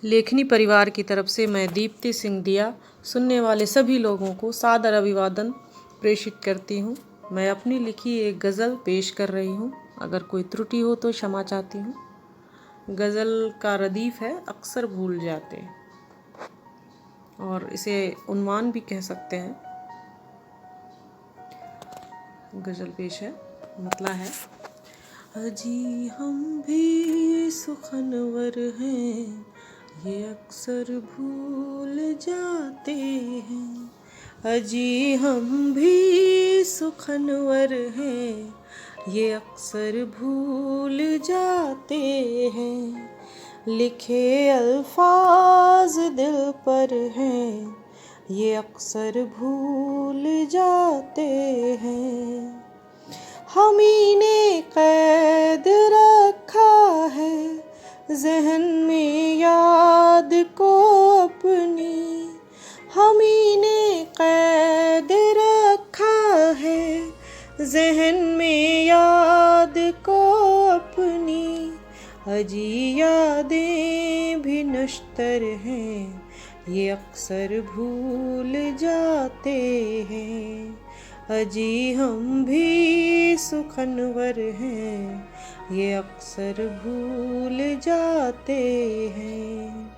लेखनी परिवार की तरफ से मैं दीप्ति सिंह दिया सुनने वाले सभी लोगों को सादर अभिवादन प्रेषित करती हूँ। मैं अपनी लिखी एक गज़ल पेश कर रही हूँ। अगर कोई त्रुटि हो तो क्षमा चाहती हूँ। गज़ल का रदीफ़ है अक्सर भूल जाते, और इसे उन्वान भी कह सकते हैं। गज़ल पेश है, मतला है। अजी हम भी सुखनवर हैं, ये अक्सर भूल जाते हैं। अजी हम भी सुखनवर हैं, ये अक्सर भूल जाते हैं। लिखे अल्फाज दिल पर हैं, ये अक्सर भूल जाते हैं। हमी ने कैद रखा है ज़हन में याद को अपनी। हमी ने कैद रखा है ज़हन में याद को अपनी। अजी यादें भी नश्तर हैं, ये अक्सर भूल जाते हैं। अजी हम भी सुखनवर हैं, ये अक्सर भूल जाते हैं।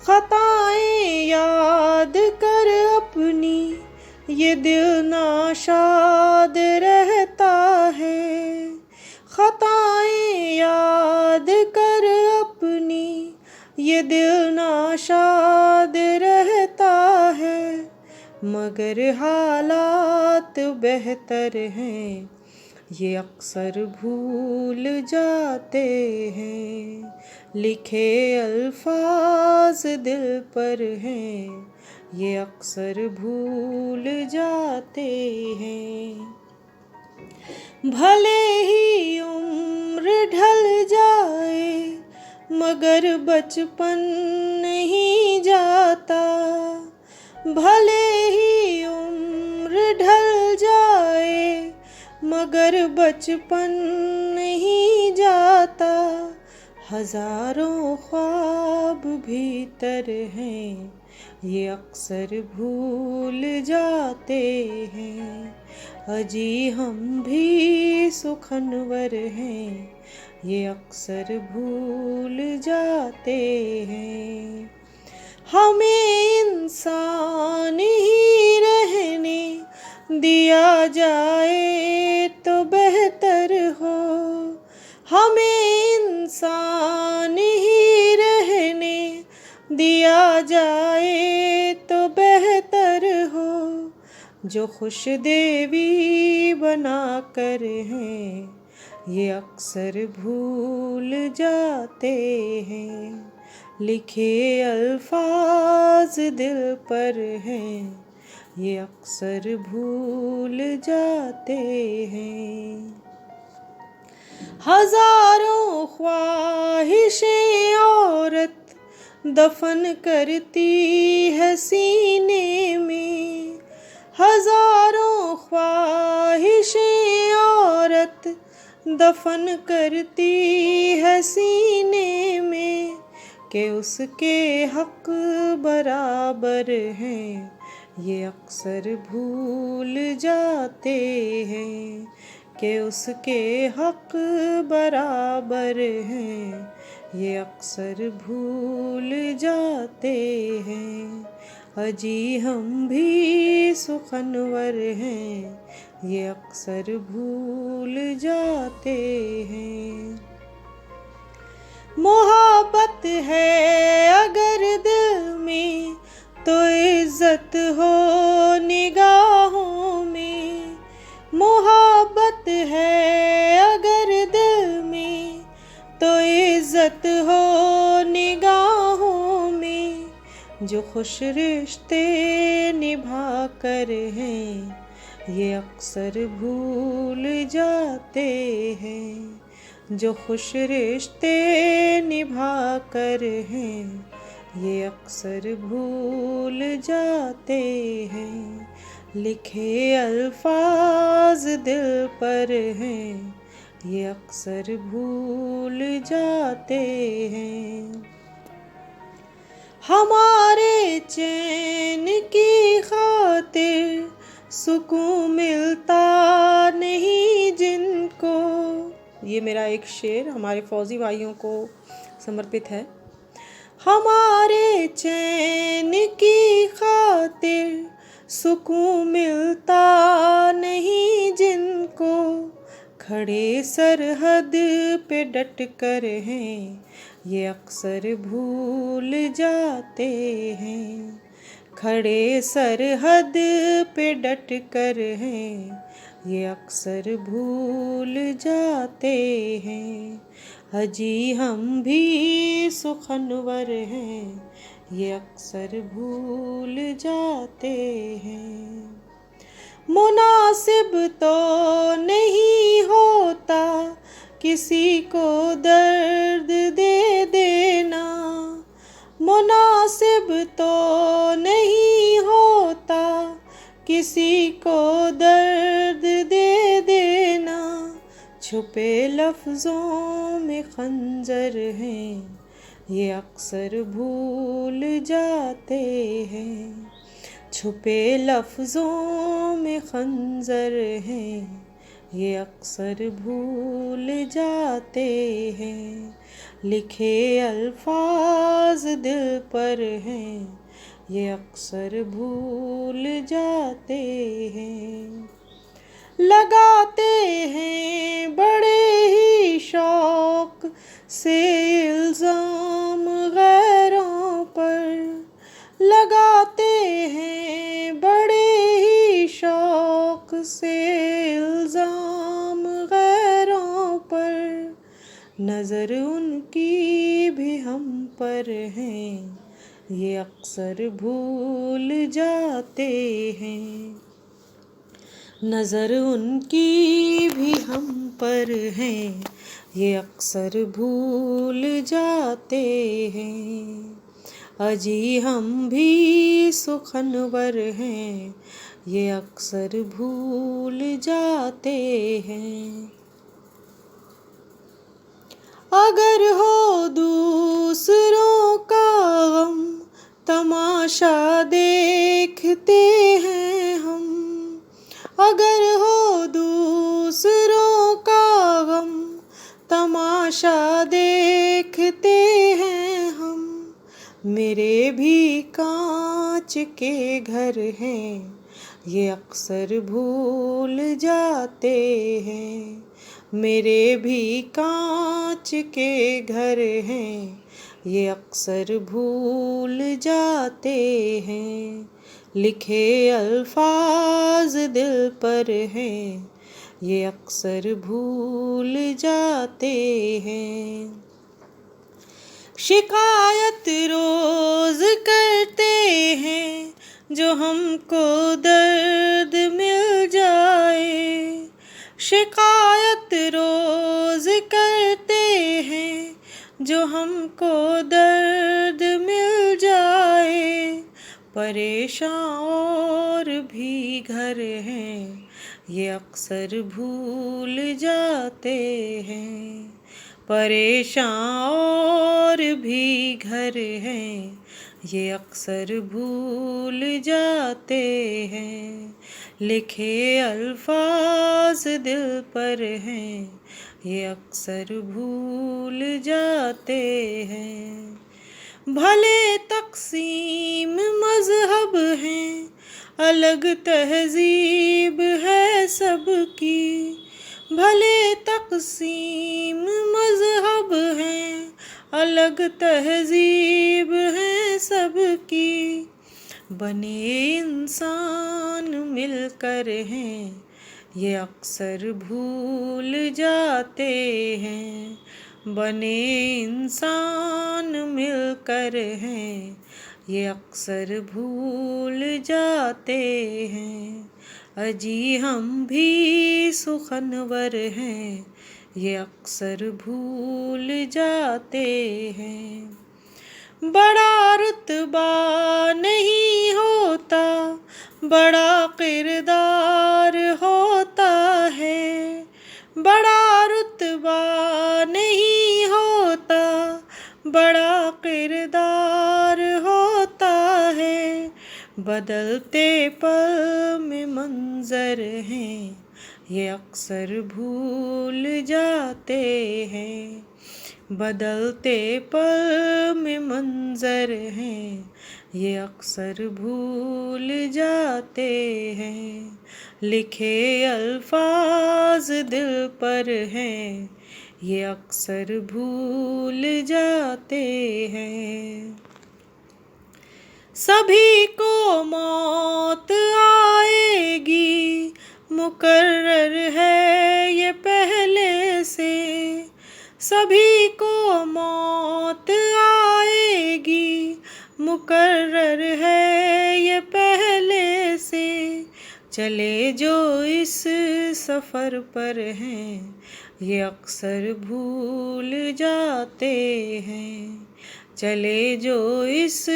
खताएं याद कर अपनी ये दिल नाशाद रहता है। खताएं याद कर अपनी ये दिल नाशाद रहता है। मगर हालात बेहतर हैं, ये अक्सर भूल जाते हैं। लिखे अल्फाज दिल पर हैं, ये अक्सर भूल जाते हैं। भले ही उम्र ढल जाए मगर बचपन नहीं जाता। भले ही उम्र ढल जाए मगर बचपन नहीं जाता। हजारों ख्वाब भीतर हैं, ये अक्सर भूल जाते हैं। अजी हम भी सुखनवर हैं, ये अक्सर भूल जाते हैं। हमें इंसान ही रहने दिया जाए तो बेहतर हो। हमें इंसान ही रहने दिया जाए तो बेहतर हो। जो खुश देवी बना कर हैं, ये अक्सर भूल जाते हैं। लिखे अल्फाज दिल पर हैं, ये अक्सर भूल जाते हैं। हजारों ख्वाहिशें औरत दफन करती है सीने में। हजारों ख्वाहिशें औरत दफन करती है सीने में। कि उसके हक बराबर हैं, ये अक्सर भूल जाते हैं। कि उसके हक बराबर हैं, ये अक्सर भूल जाते हैं। अजी हम भी सुखनवर हैं, ये अक्सर भूल जाते हैं। मोहब्बत है अगर दिल में तो इज्जत हो निगाहों में। मोहब्बत है अगर दिल में तो इज्जत हो निगाहों में। जो खुश रिश्ते निभा कर हैं, ये अक्सर भूल जाते हैं। जो खुश रिश्ते निभा कर हैं, ये अक्सर भूल जाते हैं। लिखे अल्फाज दिल पर हैं, ये अक्सर भूल जाते हैं। हमारे चैन की खातिर सुकून मिलता नहीं जिनको। ये मेरा एक शेर हमारे फौजी भाइयों को समर्पित है। हमारे चैन की खातिर सुकून मिलता नहीं जिनको, खड़े सरहद पे डट कर हैं ये अक्सर भूल जाते हैं। खड़े सरहद पे डट कर हैं ये अक्सर भूल जाते हैं। अजी हम भी सुखनवर हैं ये अक्सर भूल जाते हैं। मुनासिब तो नहीं होता किसी को दर्द दे देना, मुनासिब तो नहीं होता किसी को दर्द दे देना। छुपे लफ्ज़ों में खंजर हैं ये अक्सर भूल जाते हैं। छुपे लफ्ज़ों में खंजर हैं ये अक्सर भूल जाते हैं। लिखे अल्फाज दिल पर हैं ये अक्सर भूल जाते हैं। लगाते हैं बड़े ही शौक से इल्ज़ाम गैरों पर, लगाते हैं बड़े ही शौक से इल्ज़ाम गैरों पर। नज़र उनकी भी हम पर हैं ये अक्सर भूल जाते हैं। नज़र उनकी भी हम पर हैं ये अक्सर भूल जाते हैं। अजी हम भी सुखनवर हैं ये अक्सर भूल जाते हैं। अगर हो दूसरों का गम तमाशा देखते हैं हम, अगर हो दूसरों का गम तमाशा देखते हैं हम। मेरे भी कांच के घर हैं ये अक्सर भूल जाते हैं। मेरे भी कांच के घर हैं ये अक्सर भूल जाते हैं। लिखे अल्फाज दिल पर हैं ये अक्सर भूल जाते हैं। शिकायत रोज करते हैं जो हमको दर्द मिल जाए, शिकायत रोज करते हैं जो हमको दर्द मिल जाए। परेशान और भी घर हैं ये अक्सर भूल जाते हैं। परेशान और भी घर हैं ये अक्सर भूल जाते हैं। लिखे अल्फाज दिल पर हैं ये अक्सर भूल जाते हैं। भले तक़सीम मज़हब हैं, अलग तहज़ीब है सबकी। भले तक़सीम मज़हब हैं, अलग तहज़ीब है सबकी। बने इंसान मिलकर हैं ये अक्सर भूल जाते हैं। बने इंसान मिलकर हैं ये अक्सर भूल जाते हैं। अजी हम भी सुखनवर हैं ये अक्सर भूल जाते हैं। बड़ा रुतबा नहीं होता, बड़ा किरदार होता है। बड़ा रुतबा नहीं होता, बड़ा किरदार हो बदलते पल में मंजर हैं, ये अक्सर भूल जाते हैं। बदलते पल में मंजर हैं, ये अक्सर भूल जाते हैं। लिखे अल्फाज दिल पर हैं, ये अक्सर भूल जाते हैं। सभी को मौत आएगी, मुकर्रर है ये पहले से। सभी को मौत आएगी, मुकर्रर है ये पहले से। चले जो इस सफ़र पर हैं, ये अक्सर भूल जाते हैं। चले जो इस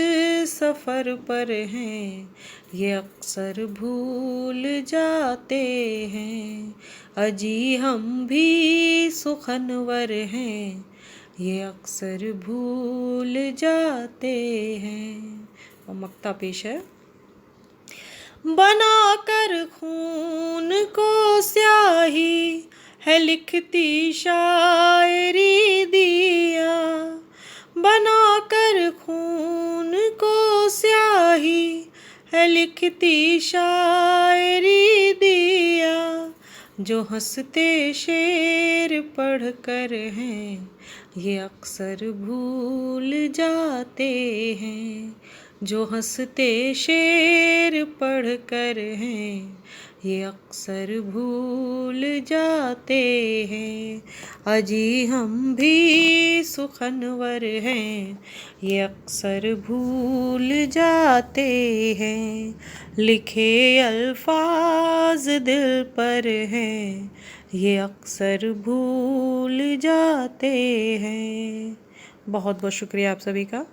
सफ़र पर हैं, ये अक्सर भूल जाते हैं। अजी हम भी सुखनवर हैं, ये अक्सर भूल जाते हैं। और मक्ता पेश है। बना कर खून को स्याही है लिखती शायरी दिया। बना कर खून को स्याही है लिखती शायरी दिया। जो हंसते शेर पढ़ कर हैं, ये अक्सर भूल जाते हैं। जो हंसते शेर पढ़ कर हैं, ये अक्सर भूल जाते हैं। अजी हम भी सुखनवर हैं, ये अक्सर भूल जाते हैं। लिखे अल्फाज दिल पर हैं, ये अक्सर भूल जाते हैं। बहुत बहुत शुक्रिया आप सभी का।